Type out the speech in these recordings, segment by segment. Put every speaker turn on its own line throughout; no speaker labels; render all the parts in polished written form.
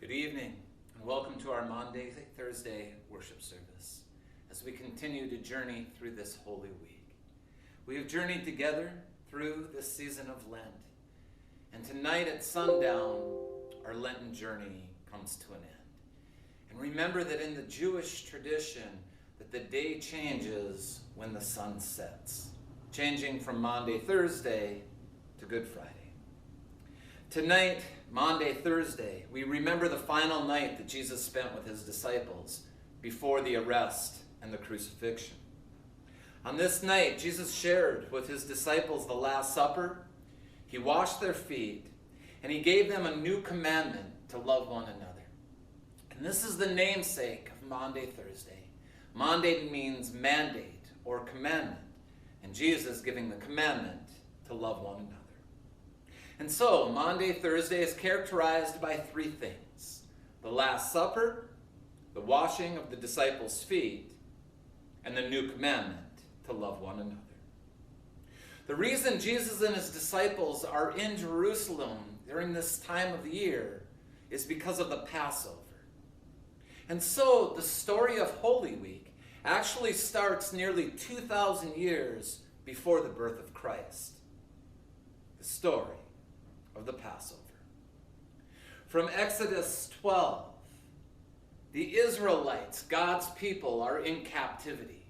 Good evening, and welcome to our Maunday, Thursday worship service as we continue to journey through this Holy Week. We have journeyed together through this season of Lent, and tonight at sundown, our Lenten journey comes to an end. And remember that in the Jewish tradition, that the day changes when the sun sets, changing from Maunday, Thursday to Good Friday. Tonight, Maunday, Thursday, we remember the final night that Jesus spent with his disciples before the arrest and the crucifixion. On this night, Jesus shared with his disciples the Last Supper. He washed their feet, and he gave them a new commandment to love one another. And this is the namesake of Maunday, Thursday. Maunday means mandate or commandment, and Jesus giving the commandment to love one another. And so, Maunday, Thursday is characterized by three things: the Last Supper, the washing of the disciples' feet, and the new commandment to love one another. The reason Jesus and his disciples are in Jerusalem during this time of the year is because of the Passover. And so, the story of Holy Week actually starts nearly 2,000 years before the birth of Christ. The story of the Passover. From Exodus 12, the Israelites, God's people, are in captivity.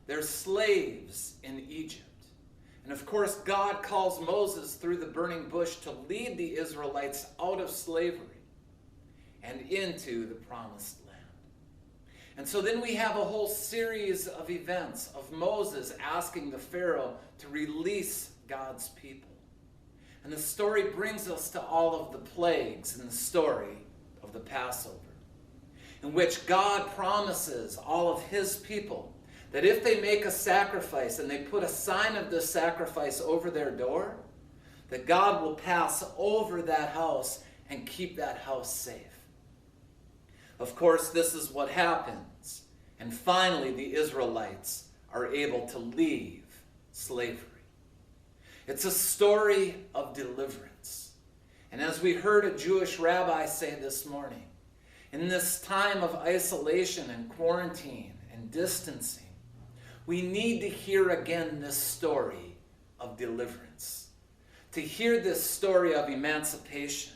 They're slaves in Egypt. And of course, God calls Moses through the burning bush to lead the Israelites out of slavery and into the promised land. And so then we have a whole series of events of Moses asking the Pharaoh to release God's people. And the story brings us to all of the plagues in the story of the Passover, in which God promises all of his people that if they make a sacrifice and they put a sign of this sacrifice over their door, that God will pass over that house and keep that house safe. Of course, this is what happens. And finally, the Israelites are able to leave slavery. It's a story of deliverance. And as we heard a Jewish rabbi say this morning, in this time of isolation and quarantine and distancing, we need to hear again this story of deliverance, to hear this story of emancipation,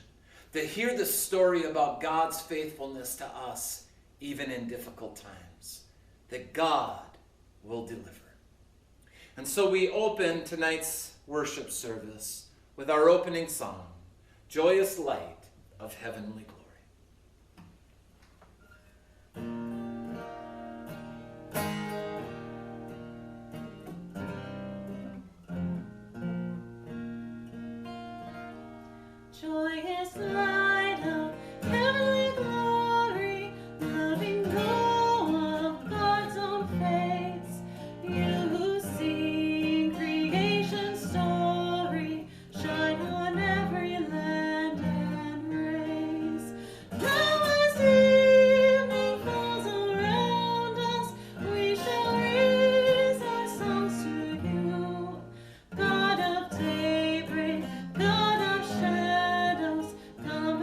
to hear the story about God's faithfulness to us, even in difficult times, that God will deliver. And so we open tonight's worship service with our opening song, Joyous Light of Heavenly Glory.
Joyous light of heavenly glory, loving glow of God's own face, you who sing creation's story, shine on every land and race. Now as evening falls around us, we shall raise our songs to you, God of daybreak, God of shadows, come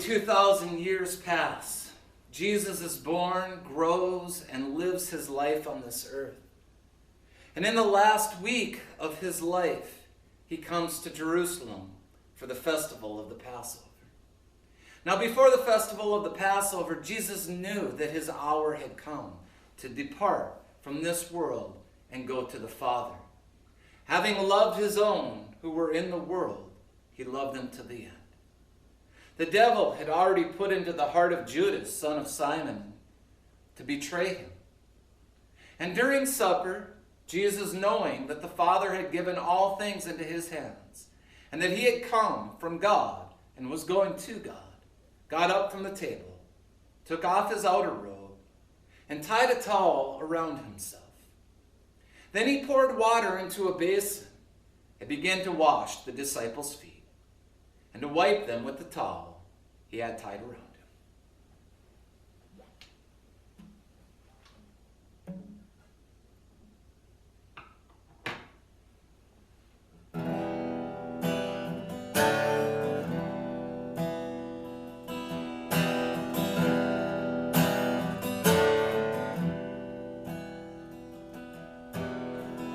2,000 years pass. Jesus is born, grows, and lives his life on this earth. And in the last week of his life, he comes to Jerusalem for the festival of the Passover. Now, before the festival of the Passover, Jesus knew that his hour had come to depart from this world and go to the Father. Having loved his own who were in the world, he loved them to the end. The devil had already put into the heart of Judas, son of Simon, to betray him. And during supper, Jesus, knowing that the Father had given all things into his hands, and that he had come from God and was going to God, got up from the table, took off his outer robe, and tied a towel around himself. Then he poured water into a basin and began to wash the disciples' feet and to wipe them with the towel he had tied around him.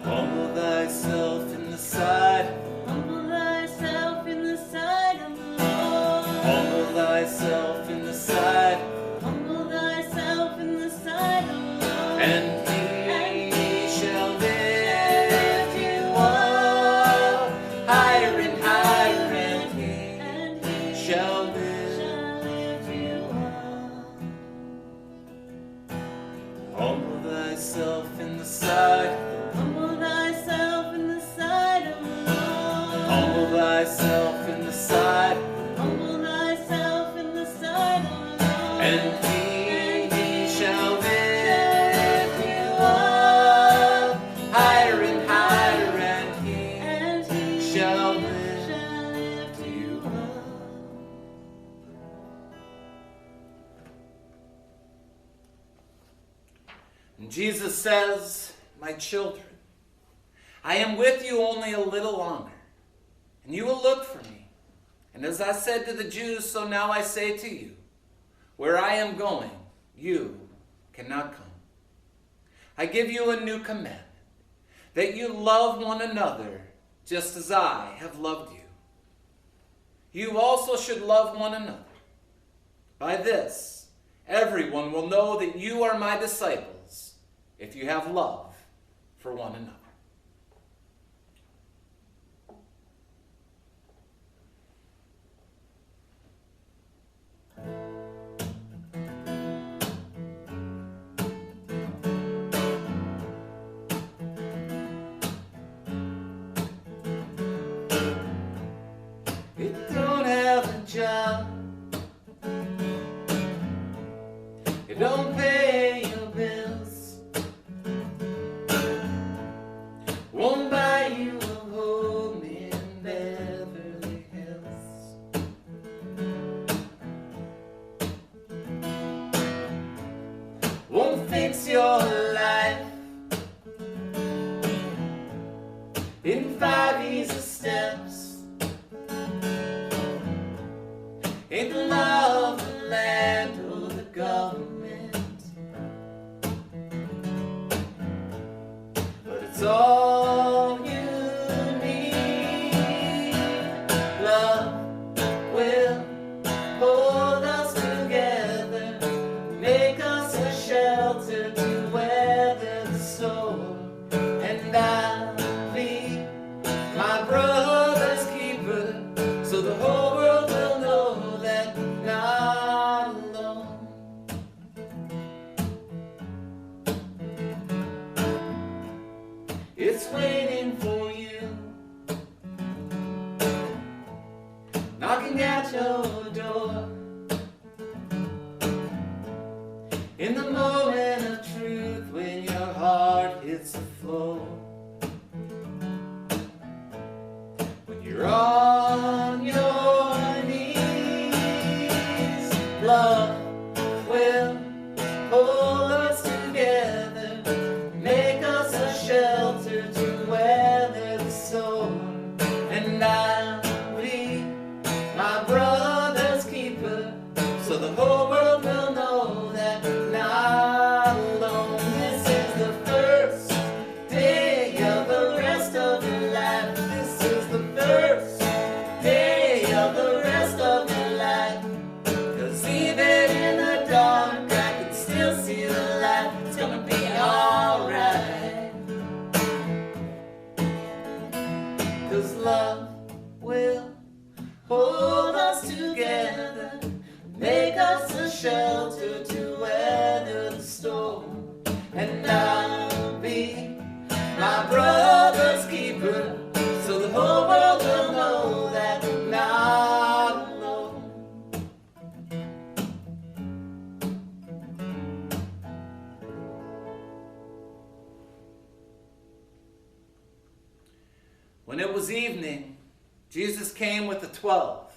Humble thyself in the sight of the Lord.
Humble thyself in the sight of the Lord.
Humble thyself in the sight,
Humble thyself in the sight of the Lord.
and he shall lift you up higher and higher, and he shall lift
you up.
Humble thyself in the sight of the Lord.
Humble thyself in the sight of the Lord.
Humble thyself in the sight,
Humble thyself in the sight of the Lord.
and he shall lift you up higher and higher, and he shall lift you up. And Jesus says, my children, I am with you only a little longer, and you will look for me. And as I said to the Jews, so now I say to you, where I am going, you cannot come. I give you a new commandment, that you love one another just as I have loved you. You also should love one another. By this, everyone will know that you are my disciples, if you have love for one another. You don't have a job, you don't pay your bills, won't buy you a home in Beverly Hills. Won't fix your life in 5 easy steps. Ain't love the land or the government, but it's all you need. Love will hold us together, make us a shelter to weather the storm, and I'll be my brother's keeper, so the whole world will know that we're not alone. It's waiting for you, knocking at your door. In the moment of truth, when your heart hits the floor, when you're on your knees, love will hold us together, make us a shelter to weather the storm, and I'll be my brother's keeper, When it was evening, Jesus came with the 12.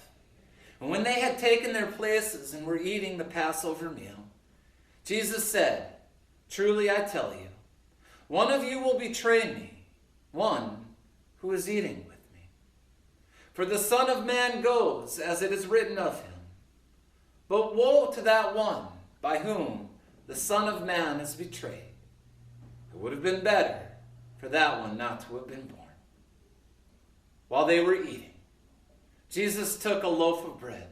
And when they had taken their places and were eating the Passover meal, Jesus said, "Truly I tell you, one of you will betray me, one who is eating with me. For the Son of Man goes as it is written of him. But woe to that one by whom the Son of Man is betrayed. It would have been better for that one not to have been born." While they were eating, Jesus took a loaf of bread,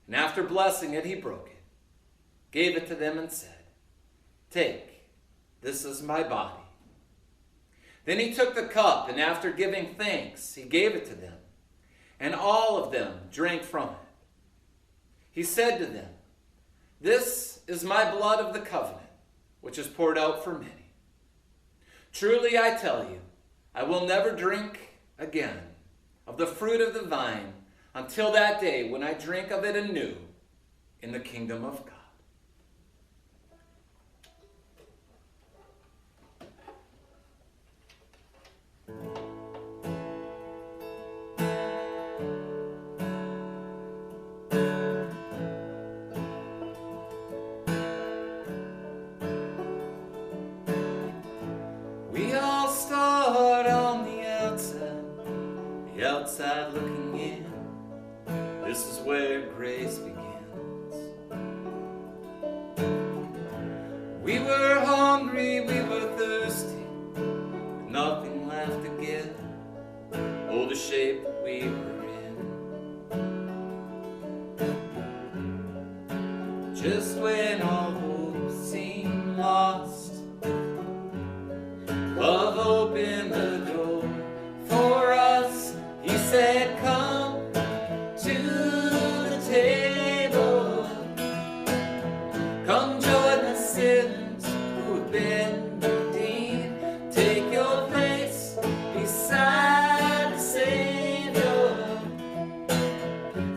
and after blessing it, he broke it, gave it to them, and said, "Take, this is my body." Then he took the cup, and after giving thanks, he gave it to them, and all of them drank from it. He said to them, "This is my blood of the covenant, which is poured out for many. Truly I tell you, I will never drink again of the fruit of the vine until that day when I drink of it anew in the kingdom of God." We all start on the outside looking in. This is where grace begins. We were hungry, we were thirsty, with nothing left to give. Oh, the shape we were in. Just when all hope seemed lost, love opened the door for us. He said, "Come to the table. Come join the sinners who have been redeemed. Take your place beside the Savior.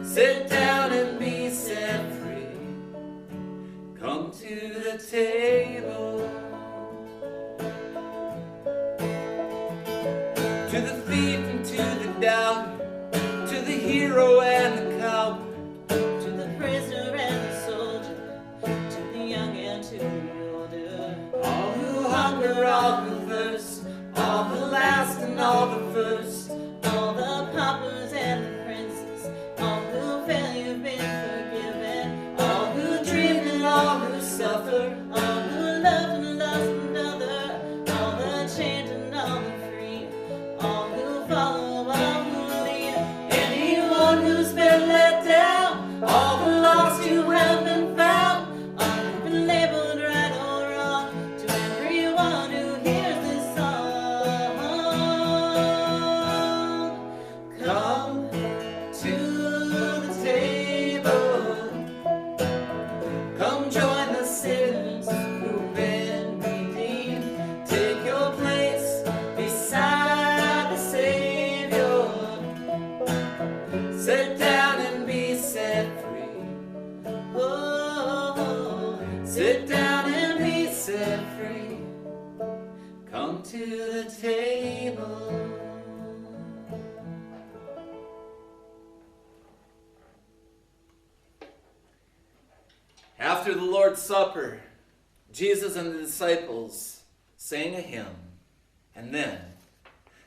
Sit down and be set free. Come to the table." To the thief and to the doubter, to the hero and the coward,
To the prisoner and the soldier, to the young and to the older.
all who hunger, all who thirst, all the last and all the first,
All the paupers and the princes, all who feel you've been forgiven.
all who dream and all who suffer,
All who loved and lost another, all the chained and all the free, all who follow, all who lead,
anyone who's been let down,
all the lost who have been found, all who've been labeled right or wrong. To everyone who hears this song,
come to the table. Come join the sinners who've been redeemed. Take your place beside the Savior. Sit down and be set free.
oh,
Sit down and be set free. Come to the table. After the Lord's Supper, Jesus and the disciples sang a hymn, and then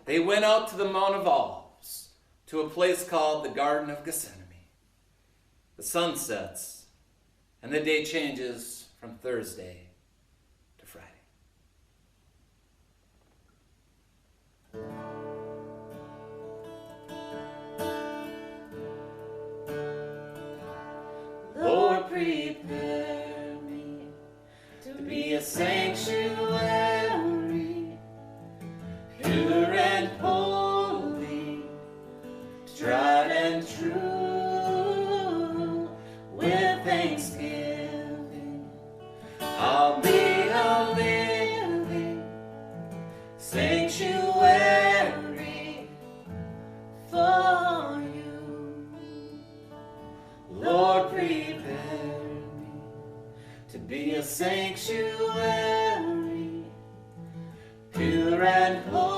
they went out to the Mount of Olives, to a place called the Garden of Gethsemane. The sun sets, and the day changes from Thursday to Friday.
Lord, prepare me to be a sanctuary, pure and holy, tried and true. With thanksgiving, I'll be a living sanctuary for you. Lord, prepare me to be a sanctuary, pure and holy.